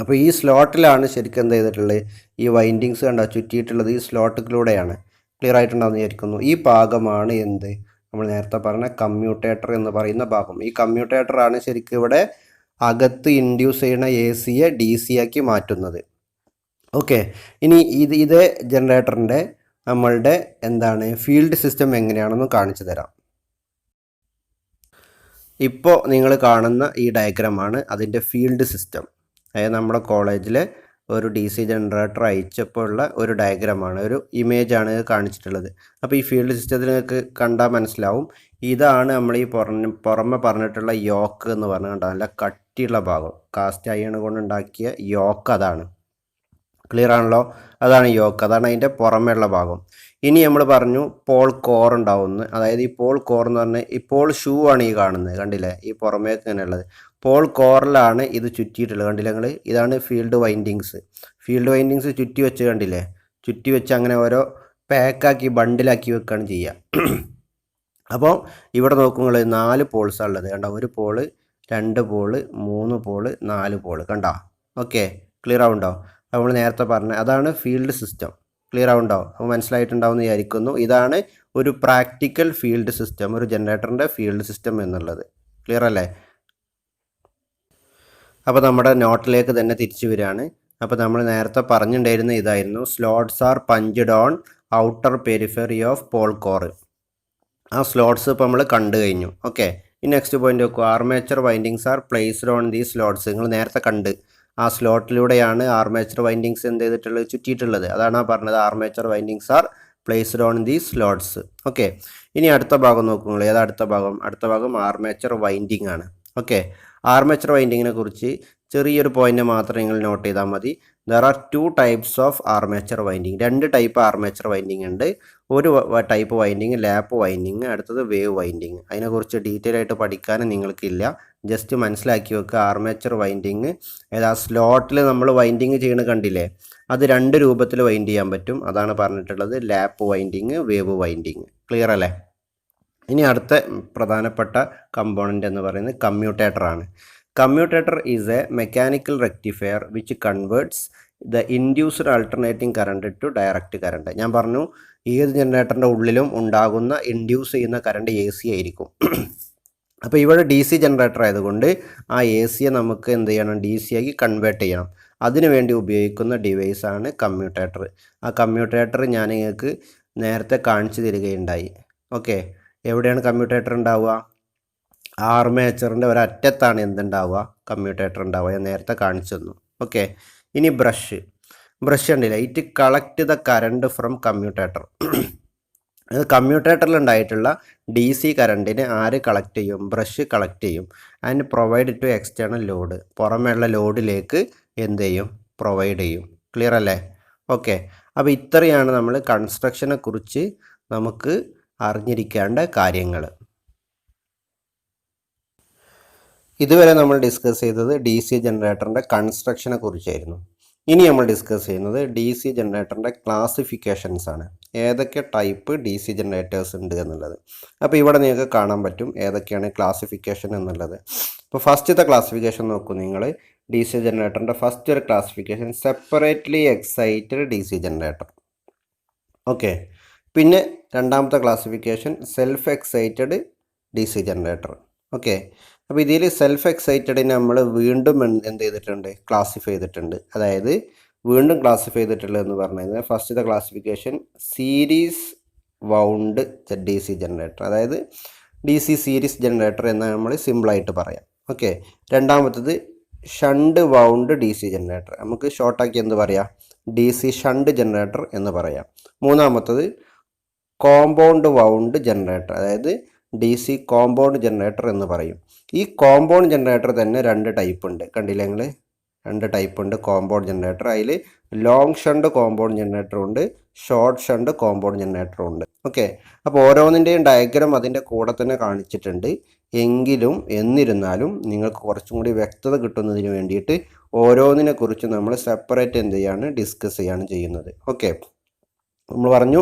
അപ്പോൾ ഈ സ്ലോട്ടിലാണ് ശരിക്കും എന്ത് ചെയ്തിട്ടുള്ളത്, ഈ വൈൻഡിങ്സ് കണ്ടോ ചുറ്റിയിട്ടുള്ളത്, ഈ സ്ലോട്ടിലൂടെയാണ്. ക്ലിയർ ആയിട്ടുണ്ടാവും എന്ന് വിചാരിക്കുന്നു. ഈ ഭാഗമാണ് എന്ത്, നമ്മൾ നേരത്തെ പറഞ്ഞ കമ്മ്യൂട്ടേറ്റർ എന്ന് പറയുന്ന ഭാഗം. ഈ കമ്മ്യൂട്ടേറ്ററാണ് ശരിക്കും ഇവിടെ അകത്ത് ഇൻഡ്യൂസ് ചെയ്യുന്ന AC-യെ DC ആക്കി മാറ്റുന്നത്. ഓക്കെ, ഇനി ഇതേ ജനറേറ്ററിൻ്റെ നമ്മളുടെ എന്താണ് ഫീൽഡ് സിസ്റ്റം എങ്ങനെയാണെന്ന് കാണിച്ചു തരാം. ഇപ്പോൾ നിങ്ങൾ കാണുന്ന ഈ ഡയഗ്രാമാണ് അതിൻ്റെ ഫീൽഡ് സിസ്റ്റം. അതായത് നമ്മുടെ കോളേജിലെ ഒരു DC ജനറേറ്റർ അയച്ചപ്പോൾ ഉള്ള ഒരു ഡയഗ്രാമാണ്, ഒരു ഇമേജാണ് കാണിച്ചിട്ടുള്ളത്. അപ്പോൾ ഈ ഫീൽഡ് സിസ്റ്റത്തിൽ നിങ്ങൾക്ക് കണ്ടാൽ മനസ്സിലാവും, ഇതാണ് നമ്മൾ ഈ പുറമെ പറഞ്ഞിട്ടുള്ള യോക്ക് എന്ന് പറഞ്ഞാൽ കണ്ടോ, നല്ല കട്ടിയുള്ള ഭാഗം, കാസ്റ്റ് അയൺ കൊണ്ടുണ്ടാക്കിയ യോക്ക്, അതാണ്. ക്ലിയർ ആണല്ലോ? അതാണ് യോക്ക്, അതാണ് അതിൻ്റെ പുറമേയുള്ള ഭാഗം. ഇനി നമ്മൾ പറഞ്ഞു പോൾ കോർ ഉണ്ടാവുമെന്ന്. അതായത് ഈ പോൾ കോർ എന്ന് പറഞ്ഞാൽ ഇപ്പോൾ ഷൂ ആണ് ഈ കാണുന്നത്, കണ്ടില്ലേ? ഈ പുറമേക്ക് ഇങ്ങനെയുള്ളത് പോൾ കോറിലാണ് ഇത് ചുറ്റിയിട്ടുള്ളത്, കണ്ടില്ലേ നിങ്ങൾ? ഇതാണ് ഫീൽഡ് വൈൻഡിങ്സ്. ഫീൽഡ് വൈൻഡിങ്സ് ചുറ്റി വെച്ച് കണ്ടില്ലേ, ചുറ്റി വെച്ച് അങ്ങനെ ഓരോ പാക്കാക്കി ബണ്ടിലാക്കി വെക്കുകയാണ് ചെയ്യുക. അപ്പോൾ ഇവിടെ നോക്കുമ്പോൾ 4 പോൾസാണ് ഉള്ളത്, കണ്ടോ? 1 പോള്, 2 പോള്, 3 പോള്, 4 പോള്, കണ്ടോ? ഓക്കെ, ക്ലിയർ ആവുണ്ടോ? നമ്മൾ നേരത്തെ പറഞ്ഞ അതാണ് ഫീൽഡ് സിസ്റ്റം. ക്ലിയർ ആവുണ്ടോ? അപ്പോൾ മനസ്സിലായിട്ടുണ്ടാവും എന്ന് വിചാരിക്കുന്നു. ഇതാണ് ഒരു പ്രാക്ടിക്കൽ ഫീൽഡ് സിസ്റ്റം, ഒരു ജനറേറ്ററിൻ്റെ ഫീൽഡ് സിസ്റ്റം എന്നുള്ളത്. ക്ലിയർ അല്ലേ? അപ്പോൾ നമ്മുടെ നോട്ടിലേക്ക് തന്നെ തിരിച്ചു വരികയാണ്. അപ്പോൾ നമ്മൾ നേരത്തെ പറഞ്ഞിട്ടുണ്ടായിരുന്ന ഇതായിരുന്നു, slots are punched on outer periphery of pole core. ആ സ്ലോട്ട്സ് ഇപ്പോൾ നമ്മൾ കണ്ടു കഴിഞ്ഞു. ഓക്കെ, ഈ നെക്സ്റ്റ് പോയിന്റ് നോക്കുക, armature windings are placed on these slots. നിങ്ങൾ നേരത്തെ കണ്ട്, ആ സ്ലോട്ടിലൂടെയാണ് ആർമേച്ചർ വൈൻഡിങ്സ് എന്ത് ചെയ്തിട്ടുള്ളത്, ചുറ്റിയിട്ടുള്ളത്. അതാണ് ആ പറഞ്ഞത്, armature windings are placed on these slots. Okay, ഇനി അടുത്ത ഭാഗം നോക്കുക. ഏതാ അടുത്ത ഭാഗം? അടുത്ത ഭാഗം ആർമേച്ചർ വൈൻഡിങ് ആണ്. ഓക്കെ, ആർമേച്ചർ വൈൻഡിങ്ങിനെ കുറിച്ച് ചെറിയൊരു പോയിന്റ് മാത്രം നിങ്ങൾ നോട്ട് ചെയ്താൽ മതി. There are 2 types of armature winding. 2 type armature winding ഉണ്ട്. ഒരു ടൈപ്പ് വൈൻഡിങ് ലാപ്പ് വൈൻഡിങ്, അടുത്തത് വേവ് വൈൻഡിങ്. അതിനെക്കുറിച്ച് ഡീറ്റെയിൽ ആയിട്ട് പഠിക്കാനും നിങ്ങൾക്കില്ല, ജസ്റ്റ് മനസ്സിലാക്കി വെക്കുക. ആർമേച്ചർ വൈൻഡിങ് ഏതാ സ്ലോട്ടിൽ നമ്മൾ വൈൻഡിങ് ചെയ്യണ കണ്ടില്ലേ, അത് 2 രൂപത്തിൽ വൈൻഡ് ചെയ്യാൻ പറ്റും. അതാണ് പറഞ്ഞിട്ടുള്ളത്, lap winding, wave winding. Clear അല്ലേ? ഇനി അടുത്ത പ്രധാനപ്പെട്ട കമ്പോണൻ്റ് എന്ന് പറയുന്നത് കമ്മ്യൂട്ടേറ്ററാണ്. Commutator is a mechanical rectifier which converts the induced alternating current to direct current. ഞാൻ പറഞ്ഞു, ഏത് ജനറേറ്ററിൻ്റെ ഉള്ളിലും ഉണ്ടാകുന്ന ഇൻഡ്യൂസ് ചെയ്യുന്ന കറണ്ട് AC ആയിരിക്കും. അപ്പോൾ ഇവിടെ DC ജനറേറ്റർ ആയതുകൊണ്ട് ആ AC-യെ നമുക്ക് എന്ത് ചെയ്യണം, DC ആക്കി കൺവേർട്ട് ചെയ്യണം. അതിനുവേണ്ടി ഉപയോഗിക്കുന്ന ഡിവൈസാണ് കമ്മ്യൂട്ടേറ്റർ. ആ കമ്മ്യൂട്ടേറ്റർ ഞാൻ നിങ്ങൾക്ക് നേരത്തെ കാണിച്ചു തരികയുണ്ടായി. ഓക്കെ, എവിടെയാണ് കമ്മ്യൂട്ടേറ്റർ ഉണ്ടാവുക? ആർമേച്ചറിൻ്റെ ഒരറ്റത്താണ് എന്തുണ്ടാവുക, കമ്മ്യൂട്ടേറ്റർ ഉണ്ടാവുക. ഞാൻ നേരത്തെ കാണിച്ചു തന്നു. ഓക്കെ, ഇനി ബ്രഷ് ഉണ്ടല്ലേ, it collect the current from commutator. അത് കമ്മ്യൂട്ടേറ്ററിൽ ഉണ്ടായിട്ടുള്ള DC കറണ്ടിനെ ആര് കളക്ട് ചെയ്യും? ബ്രഷ് കളക്ട് ചെയ്യും. And provide to external load. പുറമേയുള്ള ലോഡിലേക്ക് എന്ത് ചെയ്യും? പ്രൊവൈഡ് ചെയ്യും. ക്ലിയർ അല്ലേ? ഓക്കെ, അപ്പോൾ ഇത്രയാണ് നമ്മൾ കൺസ്ട്രക്ഷനെ കുറിച്ച് നമുക്ക് അറിഞ്ഞിരിക്കേണ്ട കാര്യങ്ങൾ. ഇതുവരെ നമ്മൾ ഡിസ്കസ് ചെയ്തത് ഡി സി ജനറേറ്ററിൻ്റെ കൺസ്ട്രക്ഷനെ കുറിച്ചായിരുന്നു. ഇനി നമ്മൾ ഡിസ്കസ് ചെയ്യുന്നത് ഡി സി ജനറേറ്ററിൻ്റെ ക്ലാസിഫിക്കേഷൻസ് ആണ്. ഏതൊക്കെ ടൈപ്പ് ഡി സി ജനറേറ്റേഴ്സ് ഉണ്ട് എന്നുള്ളത്. അപ്പോൾ ഇവിടെ നിങ്ങൾക്ക് കാണാൻ പറ്റും ഏതൊക്കെയാണ് ക്ലാസിഫിക്കേഷൻ എന്നുള്ളത്. ഇപ്പോൾ ഫസ്റ്റത്തെ ക്ലാസിഫിക്കേഷൻ നോക്കൂ നിങ്ങൾ. ഡി സി ജനറേറ്ററിൻ്റെ ഫസ്റ്റ് ഒരു classification separately excited D C generator. Okay. പിന്നെ രണ്ടാമത്തെ classification self excited D C generator. Okay. അപ്പോൾ ഇതിൽ സെൽഫ് എക്സൈറ്റഡിനെ നമ്മൾ വീണ്ടും എന്ത് ചെയ്തിട്ടുണ്ട്, ക്ലാസിഫൈ ചെയ്തിട്ടുണ്ട്. അതായത് വീണ്ടും ക്ലാസിഫൈ ചെയ്തിട്ടുള്ളതെന്ന് പറഞ്ഞു കഴിഞ്ഞാൽ ഫസ്റ്റത്തെ classification series wound D C generator, അതായത് ഡി സി സീരീസ് ജനറേറ്റർ എന്ന് നമ്മൾ സിമ്പിളായിട്ട് പറയാം. ഓക്കെ. രണ്ടാമത്തത് shunt wound D C generator, നമുക്ക് ഷോർട്ടാക്കി എന്ത് പറയാം, ഡി സി ഷണ്ട് ജനറേറ്റർ എന്ന് പറയാം. മൂന്നാമത്തത് കോമ്പൗണ്ട് വൗണ്ട് ജനറേറ്റർ, അതായത് ഡി സി കോമ്പൗണ്ട് ജനറേറ്റർ എന്ന് പറയും. ഈ കോമ്പൗണ്ട് ജനറേറ്റർ തന്നെ രണ്ട് ടൈപ്പ് ഉണ്ട്, കണ്ടില്ലേ നിങ്ങൾ, രണ്ട് ടൈപ്പ് ഉണ്ട് കോമ്പൗണ്ട് ജനറേറ്റർ. അതിൽ ലോങ് ഷണ്ട് കോമ്പൗണ്ട് ജനറേറ്റർ ഉണ്ട്, ഷോർട്ട് ഷണ്ട് കോമ്പൗണ്ട് ജനറേറ്റർ ഉണ്ട്. ഓക്കെ. അപ്പോൾ ഓരോന്നിൻ്റെയും ഡയഗ്രാം അതിൻ്റെ കൂടെ തന്നെ കാണിച്ചിട്ടുണ്ട്. എന്നിരുന്നാലും നിങ്ങൾക്ക് കുറച്ചും കൂടി വ്യക്തത കിട്ടുന്നതിന് വേണ്ടിയിട്ട് ഓരോന്നിനെ കുറിച്ച് നമ്മൾ സെപ്പറേറ്റ് എന്ത് ചെയ്യാണ്, ഡിസ്കസ് ചെയ്യാണ് ചെയ്യുന്നത്. ഓക്കെ. നമ്മൾ പറഞ്ഞു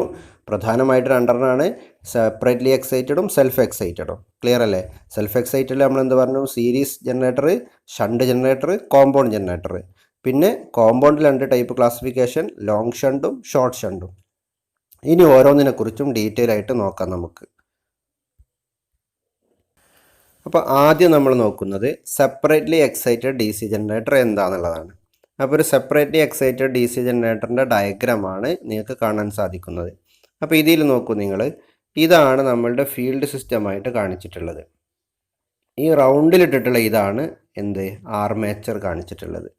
പ്രധാനമായിട്ട് രണ്ടെണ്ണമാണ്, സെപ്പറേറ്റ്ലി എക്സൈറ്റഡും സെൽഫ് എക്സൈറ്റഡും. ക്ലിയർ അല്ലേ? സെൽഫ് എക്സൈറ്റഡിൽ നമ്മൾ എന്ത് പറഞ്ഞു, series generator, shunt generator, compound generator. പിന്നെ കോമ്പൗണ്ടിൽ രണ്ട് ടൈപ്പ് ക്ലാസിഫിക്കേഷൻ, ലോങ് ഷണ്ടും ഷോർട്ട് ഷണ്ടും. ഇനി ഓരോന്നിനെ കുറിച്ചും ഡീറ്റെയിൽ ആയിട്ട് നോക്കാം നമുക്ക്. അപ്പോൾ ആദ്യം നമ്മൾ നോക്കുന്നത് separately excited D C generator എന്താണെന്നുള്ളതാണ്. അപ്പോൾ ഒരു സെപ്പറേറ്റ്ലി എക്സൈറ്റഡ് ഡി സി ജനറേറ്ററിൻ്റെ ഡയഗ്രാമാണ് നിങ്ങൾക്ക് കാണാൻ സാധിക്കുന്നത്. അപ്പോൾ ഇതിൽ നോക്കൂ നിങ്ങൾ, ഇതാണ് നമ്മളുടെ ഫീൽഡ് സിസ്റ്റമായിട്ട് കാണിച്ചിട്ടുള്ളത്. ഈ റൗണ്ടിലിട്ടിട്ടുള്ള ഇതാണ് എന്ത്, ആർമേച്ചർ കാണിച്ചിട്ടുള്ളത്.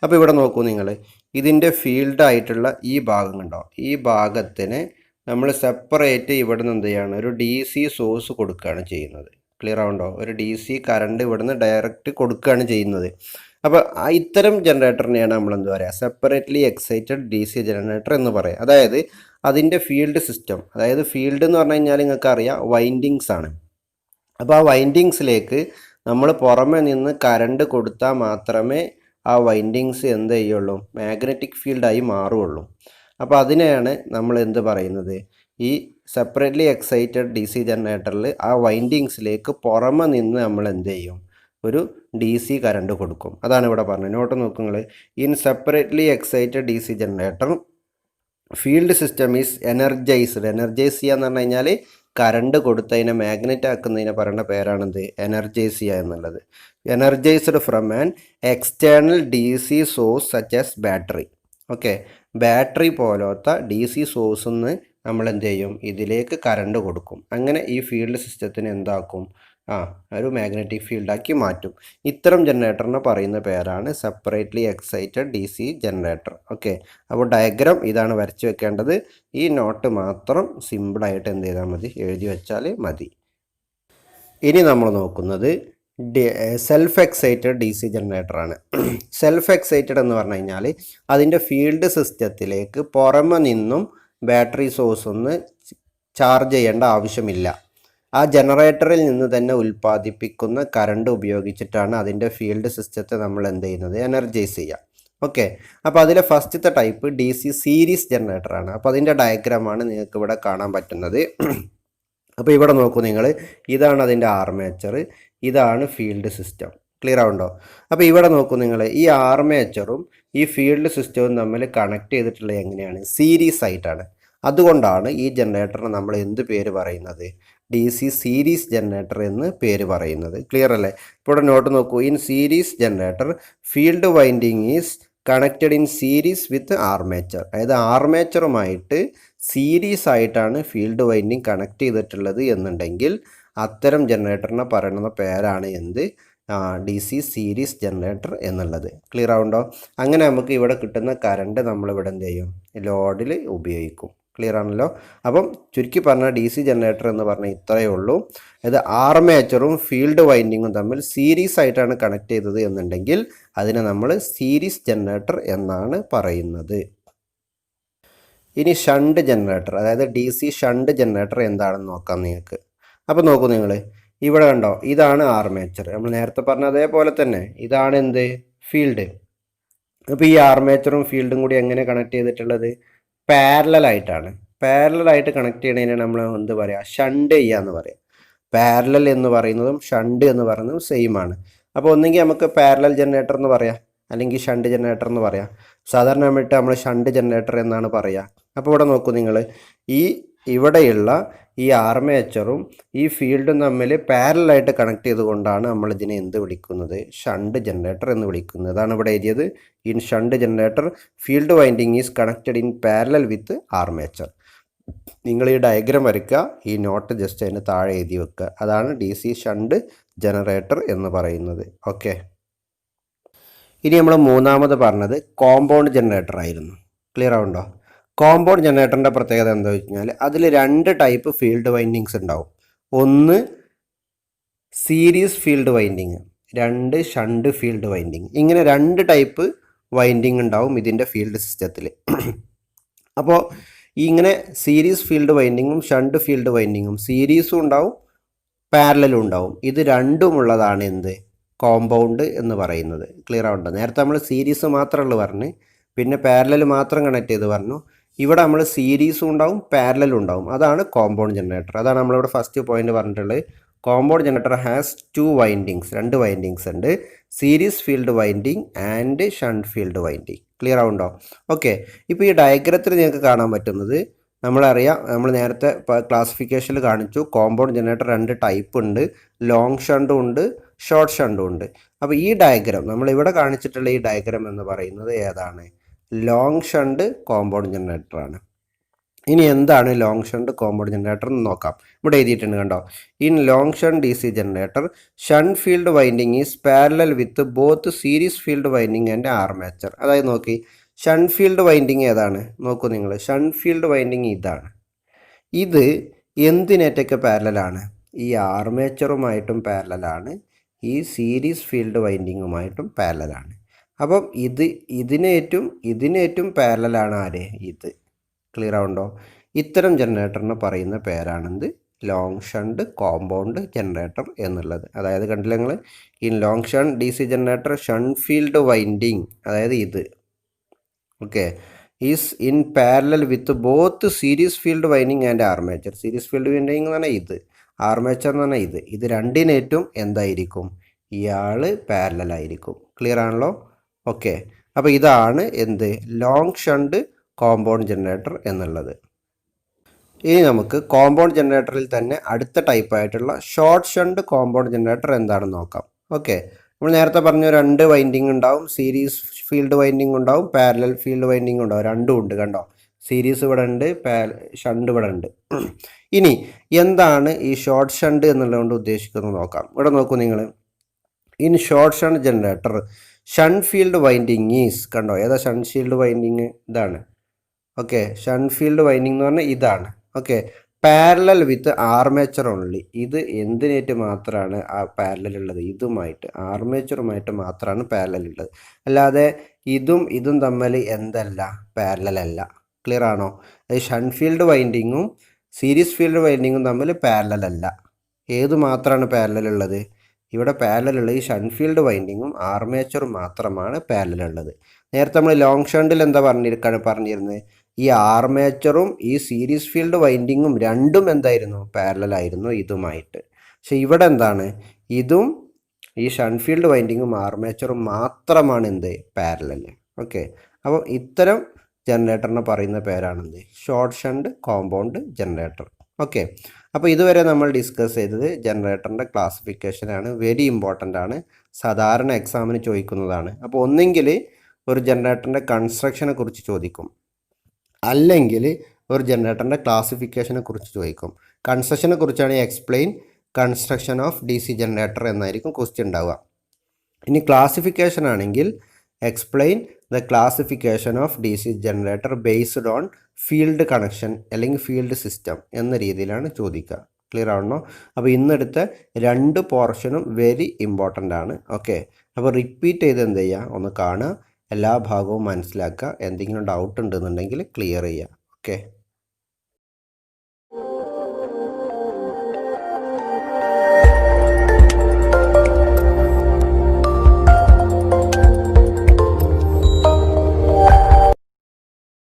അപ്പോൾ ഇവിടെ നോക്കൂ നിങ്ങൾ, ഇതിൻ്റെ ഫീൽഡായിട്ടുള്ള ഈ ഭാഗം കണ്ടോ, ഈ ഭാഗത്തിന് നമ്മൾ സെപ്പറേറ്റ് ഇവിടുന്ന് എന്ത് ചെയ്യാണ്, ഒരു ഡി സി സോഴ്സ് കൊടുക്കുകയാണ് ചെയ്യുന്നത്. ക്ലിയർ ആവുണ്ടോ? ഒരു ഡി സി കറണ്ട് ഇവിടുന്ന് ഡയറക്റ്റ് കൊടുക്കുകയാണ് ചെയ്യുന്നത്. അപ്പോൾ ഇത്തരം ജനറേറ്ററിനെയാണ് നമ്മൾ എന്താ പറയുക, separately excited D C generator എന്ന് പറയുക. അതായത് അതിൻ്റെ ഫീൽഡ് സിസ്റ്റം, അതായത് ഫീൽഡ് എന്ന് പറഞ്ഞു കഴിഞ്ഞാൽ നിങ്ങൾക്കറിയാം വൈൻഡിങ്സ് ആണ്. അപ്പോൾ ആ വൈൻഡിങ്സിലേക്ക് നമ്മൾ പുറമെ നിന്ന് കറണ്ട് കൊടുത്താൽ മാത്രമേ ആ വൈൻഡിങ്സ് എന്ത് ചെയ്യുള്ളൂ, മാഗ്നറ്റിക് ഫീൽഡായി മാറുകയുള്ളൂ. അപ്പോൾ അതിനെയാണ് നമ്മൾ എന്ത് പറയുന്നത്, ഈ സെപ്പറേറ്റ്ലി എക്സൈറ്റഡ് ഡി സി ജനറേറ്ററിൽ ആ വൈൻഡിങ്സിലേക്ക് പുറമെ നിന്ന് നമ്മൾ എന്ത് ചെയ്യും, ഒരു ഡി സി കറണ്ട് കൊടുക്കും. അതാണ് ഇവിടെ പറഞ്ഞത്. നോട്ട് നോക്കുങ്ങൾ, in separately excited D C generator field system is energized. Energize ചെയ്യുക എന്ന് പറഞ്ഞു കഴിഞ്ഞാൽ കറണ്ട് കൊടുത്തതിനെ മാഗ്നറ്റ് ആക്കുന്നതിനെ പറയുന്ന പേരാണെന്ത്, എനർജൈസ് ചെയ്യുക എന്നുള്ളത്. Energised from an external D C source such as battery. Okay. Battery പോലത്തെ ഡി സി സോഴ്സിൽ നിന്ന് നമ്മൾ എന്ത് ചെയ്യും, ഇതിലേക്ക് കറണ്ട് കൊടുക്കും. അങ്ങനെ ഈ ഫീൽഡ് സിസ്റ്റത്തിന് എന്താക്കും, ഒരു മാഗ്നറ്റിക് ഫീൽഡാക്കി മാറ്റും. ഇത്തരം ജനറേറ്ററിനെ പറയുന്ന പേരാണ് separately excited D C generator. Okay. അപ്പോൾ ഡയഗ്രാം ഇതാണ് വരച്ച് വെക്കേണ്ടത്. ഈ നോട്ട് മാത്രം സിമ്പിളായിട്ട് എന്ത് ചെയ്താൽ മതി, എഴുതി വെച്ചാൽ മതി. ഇനി നമ്മൾ നോക്കുന്നത് സെൽഫ് എക്സൈറ്റഡ് ഡി സി ജനറേറ്ററാണ്. സെൽഫ് എക്സൈറ്റഡ് എന്ന് പറഞ്ഞു കഴിഞ്ഞാൽ അതിൻ്റെ ഫീൽഡ് സിസ്റ്റത്തിലേക്ക് പുറമെ നിന്നും ബാറ്ററി സോഴ്സ് ഒന്ന് ചാർജ് ചെയ്യേണ്ട ആവശ്യമില്ല. ആ ജനറേറ്ററിൽ നിന്ന് തന്നെ ഉൽപ്പാദിപ്പിക്കുന്ന കറണ്ട് ഉപയോഗിച്ചിട്ടാണ് അതിൻ്റെ ഫീൽഡ് സിസ്റ്റത്തെ നമ്മൾ എന്ത് ചെയ്യുന്നത്, എനർജൈസ് ചെയ്യുക. ഓക്കെ. അപ്പോൾ അതിലെ ഫസ്റ്റത്തെ ടൈപ്പ് ഡി സി സീരീസ് ജനറേറ്ററാണ്. അപ്പോൾ അതിൻ്റെ ഡയഗ്രാമാണ് നിങ്ങൾക്ക് ഇവിടെ കാണാൻ പറ്റുന്നത്. അപ്പോൾ ഇവിടെ നോക്കൂ നിങ്ങൾ, ഇതാണ് അതിൻ്റെ ആർമേച്ചർ, ഇതാണ് ഫീൽഡ് സിസ്റ്റം. ക്ലിയർ ആവുണ്ടോ? അപ്പോൾ ഇവിടെ നോക്കൂ നിങ്ങൾ, ഈ ആർമേച്ചറും ഈ ഫീൽഡ് സിസ്റ്റവും തമ്മിൽ കണക്ട് ചെയ്തിട്ടുള്ളത് എങ്ങനെയാണ്, സീരീസ് ആയിട്ടാണ്. അതുകൊണ്ടാണ് ഈ ജനറേറ്ററിന് നമ്മൾ എന്ത് പേര് പറയുന്നത്, ഡി സി സീരീസ് ജനറേറ്റർ എന്ന് പേര് പറയുന്നത്. ക്ലിയർ അല്ലേ? ഇപ്പോൾ ഇവിടെ നോട്ട് നോക്കൂ, in series generator field winding is connected in series with armature. അതായത് ആർമേച്ചറുമായിട്ട് സീരീസ് ആയിട്ടാണ് ഫീൽഡ് വൈൻഡിങ് കണക്ട് ചെയ്തിട്ടുള്ളത് എന്നുണ്ടെങ്കിൽ അത്തരം ജനറേറ്ററിനെ പറയുന്ന പേരാണ് എന്ത്, ഡി സി സീരീസ് ജനറേറ്റർ എന്നുള്ളത്. ക്ലിയർ ആവുണ്ടോ? അങ്ങനെ നമുക്ക് ഇവിടെ കിട്ടുന്ന കറണ്ട് നമ്മളിവിടെ എന്ത് ചെയ്യും, ലോഡിൽ ഉപയോഗിക്കും. ക്ലിയർ ആണല്ലോ? അപ്പം ചുരുക്കി പറഞ്ഞാൽ ഡി സി ജനറേറ്റർ എന്ന് പറഞ്ഞാൽ ഇത്രയേ ഉള്ളൂ. അത് ആർമേച്ചറും ഫീൽഡ് വൈൻഡിങ്ങും തമ്മിൽ സീരീസ് ആയിട്ടാണ് കണക്ട് ചെയ്തത് എന്നുണ്ടെങ്കിൽ അതിനെ നമ്മൾ സീരീസ് ജനറേറ്റർ എന്നാണ് പറയുന്നത്. ഇനി ഷണ്ട് ജനറേറ്റർ, അതായത് ഡി സി ഷണ്ട് ജനറേറ്റർ എന്താണെന്ന് നോക്കാം നിങ്ങൾക്ക്. അപ്പോൾ നോക്കൂ നിങ്ങൾ, ഇവിടെ കണ്ടോ, ഇതാണ് ആർമേച്ചർ. നമ്മൾ നേരത്തെ പറഞ്ഞ അതേപോലെ തന്നെ ഇതാണ് എന്ത്, ഫീൽഡ്. അപ്പോൾ ഈ ആർമേച്ചറും ഫീൽഡും കൂടി എങ്ങനെ കണക്ട് ചെയ്തിട്ടുള്ളത്, പാരലലായിട്ടാണ്. പാരലലായിട്ട് കണക്ട് ചെയ്യണതിനാണ് നമ്മൾ എന്ത് പറയുക, ഷണ്ട് ചെയ്യുക എന്ന് പറയാം. പാരലൽ എന്ന് പറയുന്നതും ഷണ്ട് എന്ന് പറയുന്നതും സെയിം ആണ്. അപ്പോൾ ഒന്നെങ്കിൽ നമുക്ക് പാരലൽ ജനറേറ്റർ എന്ന് പറയാം, അല്ലെങ്കിൽ ഷണ്ട് ജനറേറ്റർ എന്ന് പറയാം. സാധാരണയായിട്ട് നമ്മൾ ഷണ്ട് ജനറേറ്റർ എന്നാണ് പറയുക. അപ്പോൾ ഇവിടെ നോക്കൂ നിങ്ങൾ, ഈ ഇവിടെയുള്ള ഈ ആർമേച്ചറും ഈ ഫീൽഡും തമ്മിൽ പാരലായിട്ട് കണക്ട് ചെയ്തുകൊണ്ടാണ് നമ്മൾ ഇതിനെ എന്ത് വിളിക്കുന്നത്, ഷണ്ട് ജനറേറ്റർ എന്ന് വിളിക്കുന്നത്. അതാണ് ഇവിടെ എഴുതിയത്, in shunt generator field winding is connected in parallel with armature. നിങ്ങൾ ഈ ഡയഗ്രാം വരയ്ക്കുക, ഈ നോട്ട് ജസ്റ്റ് അതിന് താഴെ എഴുതി വെക്കുക. അതാണ് DC ഷണ്ട് ജനറേറ്റർ എന്ന് പറയുന്നത്. ഓക്കെ, ഇനി നമ്മൾ മൂന്നാമത് പറഞ്ഞത് കോമ്പൗണ്ട് ജനറേറ്റർ ആയിരുന്നു. ക്ലിയർ ആവുണ്ടോ? കോമ്പൗണ്ട് ജനറേറ്ററിൻ്റെ പ്രത്യേകത എന്താ വെച്ച് കഴിഞ്ഞാൽ അതിൽ 2 ടൈപ്പ് ഫീൽഡ് വൈൻഡിങ്സ് ഉണ്ടാവും. ഒന്ന് series field winding, 2 shunt field winding. ഇങ്ങനെ 2 ടൈപ്പ് വൈൻഡിങ് ഉണ്ടാവും ഇതിൻ്റെ ഫീൽഡ് സിസ്റ്റത്തിൽ. അപ്പോൾ ഇങ്ങനെ സീരീസ് ഫീൽഡ് വൈൻഡിങ്ങും ഷണ്ട് ഫീൽഡ് വൈൻഡിങ്ങും, സീരീസും ഉണ്ടാവും പാരലലും ഉണ്ടാവും. ഇത് രണ്ടുമുള്ളതാണ് എന്ത്, കോമ്പൗണ്ട് എന്ന് പറയുന്നത്. ക്ലിയർ ആവുന്നുണ്ട്? നേരത്തെ നമ്മൾ സീരീസ് മാത്രമുള്ളൂ പറഞ്ഞ്, പിന്നെ പാരലൽ മാത്രം കണക്ട് ചെയ്ത് പറഞ്ഞു. ഇവിടെ നമ്മൾ സീരീസും ഉണ്ടാവും പാരലലും ഉണ്ടാവും. അതാണ് കോമ്പൗണ്ട് ജനറേറ്റർ. അതാണ് നമ്മളിവിടെ ഫസ്റ്റ് പോയിന്റ് പറഞ്ഞിട്ടുള്ളത്. Compound generator has 2 windings, 2 windings ഉണ്ട്, series field winding and shunt field winding. Clear ആവുന്നുണ്ടോ? ഓക്കെ, ഇപ്പോൾ ഈ ഡയഗ്രത്തിൽ നിങ്ങൾക്ക് കാണാൻ പറ്റുന്നത്, നമ്മളറിയാം, നമ്മൾ നേരത്തെ ക്ലാസിഫിക്കേഷനിൽ കാണിച്ചു, കോമ്പൗണ്ട് ജനറേറ്റർ 2 ടൈപ്പ് ഉണ്ട്, ലോങ് ഷണ്ടും ഉണ്ട്, ഷോർട്ട് ഷണ്ടും ഉണ്ട്. അപ്പോൾ ഈ ഡയഗ്രാം, നമ്മളിവിടെ കാണിച്ചിട്ടുള്ള ഈ ഡയഗ്രാം എന്ന് പറയുന്നത് ഏതാണ്, ലോങ് ഷണ്ട് കോമ്പൗണ്ട് ജനറേറ്ററാണ്. ഇനി എന്താണ് ലോങ് ഷണ്ട് കോമ്പൗണ്ട് ജനറേറ്റർ എന്ന് നോക്കാം. ഇവിടെ എഴുതിയിട്ടുണ്ട് കണ്ടോ, in long shunt DC generator shunt field winding is parallel with both series field winding and armature. അതായത് നോക്കി, ഷണ്ട് ഫീൽഡ് വൈൻഡിങ് ഏതാണ് നോക്കൂ നിങ്ങൾ, ഷണ്ട് ഫീൽഡ് വൈൻഡിങ് ഇതാണ്. ഇത് എന്തിനേറ്റൊക്കെ പാരലലാണ്, ഈ ആർമേച്ചറുമായിട്ടും പാരലലാണ്, ഈ സീരീസ് ഫീൽഡ് വൈൻഡിങ്ങുമായിട്ടും പാരലലാണ്. അപ്പം ഇതിനേറ്റവും പാരലലാണ് ആര്, ഇത്. ക്ലിയർ ആവുണ്ടോ? ഇത്തരം ജനറേറ്ററിന് പറയുന്ന പേരാണെന്ത്, ലോങ് ഷണ്ട് കോമ്പൗണ്ട് ജനറേറ്റർ എന്നുള്ളത്. അതായത് കണ്ടില്ല നിങ്ങൾ, in long shunt DC generator shunt field winding, അതായത് ഇത് okay, is in parallel with both series field winding and armature. Series field winding എന്ന് പറഞ്ഞാൽ ഇത്, ആർമേച്ചർ എന്ന് പറഞ്ഞാൽ ഇത്. ഇത് രണ്ടിനേറ്റവും എന്തായിരിക്കും, ഇയാൾ പാരലലായിരിക്കും. ക്ലിയർ ആണല്ലോ? ഓക്കെ, അപ്പോൾ ഇതാണ് എന്ത്, ലോങ് ഷണ്ട് കോമ്പൗണ്ട് ജനറേറ്റർ എന്നുള്ളത്. ഇനി നമുക്ക് കോമ്പൗണ്ട് ജനറേറ്ററിൽ തന്നെ അടുത്ത ടൈപ്പായിട്ടുള്ള ഷോർട്ട് ഷണ്ട് കോമ്പൗണ്ട് ജനറേറ്റർ എന്താണെന്ന് നോക്കാം. ഓക്കെ, നമ്മൾ നേരത്തെ പറഞ്ഞു 2 വൈൻഡിങ് ഉണ്ടാവും, സീരീസ് ഫീൽഡ് വൈൻഡിങ് ഉണ്ടാവും, പാരലൽ ഫീൽഡ് വൈൻഡിങ് ഉണ്ടാവും. രണ്ടും ഉണ്ട് കണ്ടോ, സീരീസ് ഇവിടെ ഉണ്ട്, ഷണ്ട് ഇവിടെ ഉണ്ട്. ഇനി എന്താണ് ഈ ഷോർട്ട് ഷണ്ട് എന്നുള്ളതുകൊണ്ട് ഉദ്ദേശിക്കുന്നത് നോക്കാം. ഇവിടെ നോക്കൂ നിങ്ങൾ, in short shunt generator shunt field winding is, കണ്ടോ ഏതാ ഷണ്ട് ഫീൽഡ് വൈൻഡിങ്, ഇതാണ്. ഓക്കെ, ഷണ്ട് ഫീൽഡ് വൈൻഡിങ് എന്ന് പറഞ്ഞാൽ ഇതാണ്. ഓക്കെ, പാരലൽ വിത്ത് ആർമേച്ചർ ഓൺലി. ഇത് എന്തിനായിട്ട് മാത്രമാണ് ആ പാരലൽ ഉള്ളത്, ഇതുമായിട്ട്, ആർമേച്ചറുമായിട്ട് മാത്രമാണ് പാരലൽ ഉള്ളത്. അല്ലാതെ ഇതും തമ്മിൽ എന്തല്ല, പാരലൽ അല്ല. ക്ലിയർ ആണോ? ഷണ്ട് ഫീൽഡ് വൈൻഡിങ്ങും സീരീസ് ഫീൽഡ് വൈൻഡിങ്ങും തമ്മിൽ പാരലൽ അല്ല. ഏത് മാത്രമാണ് പാരലൽ ഉള്ളത്, ഇവിടെ പാരലൽ ഉള്ളത് ഈ ഷണ്ട് ഫീൽഡ് വൈൻഡിങ്ങും ആർമേച്ചറും മാത്രമാണ് പാരലൽ ഉള്ളത്. നേരത്തെ നമ്മൾ ലോങ് ഷണ്ടിൽ എന്താ പറഞ്ഞിരുന്നത്, ഈ ആർമേച്ചറും ഈ സീരീസ് ഫീൽഡ് വൈൻഡിങ്ങും രണ്ടും എന്തായിരുന്നു, പാരലൽ ആയിരുന്നു ഇതുമായിട്ട്. പക്ഷെ ഇവിടെ എന്താണ്, ഇതും ഈ ഷണ്ട് ഫീൽഡ് വൈൻഡിങ്ങും ആർമേച്ചറും മാത്രമാണ് എന്ത്, പാരലൽ. ഓക്കെ, അപ്പോൾ ഇത്തരം ജനറേറ്ററിനെ പറയുന്ന പേരാണെന്ത്, short shunt compound generator. Okay, അപ്പോൾ ഇതുവരെ നമ്മൾ ഡിസ്കസ് ചെയ്തത് ജനറേറ്ററിൻ്റെ ക്ലാസിഫിക്കേഷനാണ്. വെരി ഇമ്പോർട്ടൻ്റ് ആണ്, സാധാരണ എക്സാമിന് ചോദിക്കുന്നതാണ്. അപ്പോൾ ഒന്നെങ്കിൽ ഒരു ജനറേറ്ററിൻ്റെ കൺസ്ട്രക്ഷനെ കുറിച്ച് ചോദിക്കും, അല്ലെങ്കിൽ ഒരു ജനറേറ്ററിൻ്റെ ക്ലാസിഫിക്കേഷനെ കുറിച്ച് ചോദിക്കും. കൺസ്ട്രക്ഷനെ കുറിച്ചാണ് explain construction of DC generator എന്നായിരിക്കും ക്വസ്റ്റ്യൻ ഉണ്ടാവുക. ഇനി ക്ലാസിഫിക്കേഷൻ ആണെങ്കിൽ explain the classification of DC generator based on field connection അല്ലെങ്കിൽ ഫീൽഡ് സിസ്റ്റം എന്ന രീതിയിലാണ് ചോദിക്കുക. ക്ലിയർ ആണോ? അപ്പോൾ ഇന്നെടുത്ത 2 പോർഷനും വെരി ഇമ്പോർട്ടൻ്റ് ആണ്. ഓക്കെ, അപ്പോൾ റിപ്പീറ്റ് ചെയ്ത് എന്ത് ചെയ്യുക, ഒന്ന് കാണുക, എല്ലാ ഭാഗവും മനസ്സിലാക്കുക, എന്തെങ്കിലും ഡൗട്ട് ഉണ്ടെന്നുണ്ടെങ്കിൽ ക്ലിയർ ചെയ്യുക. ഓക്കെ.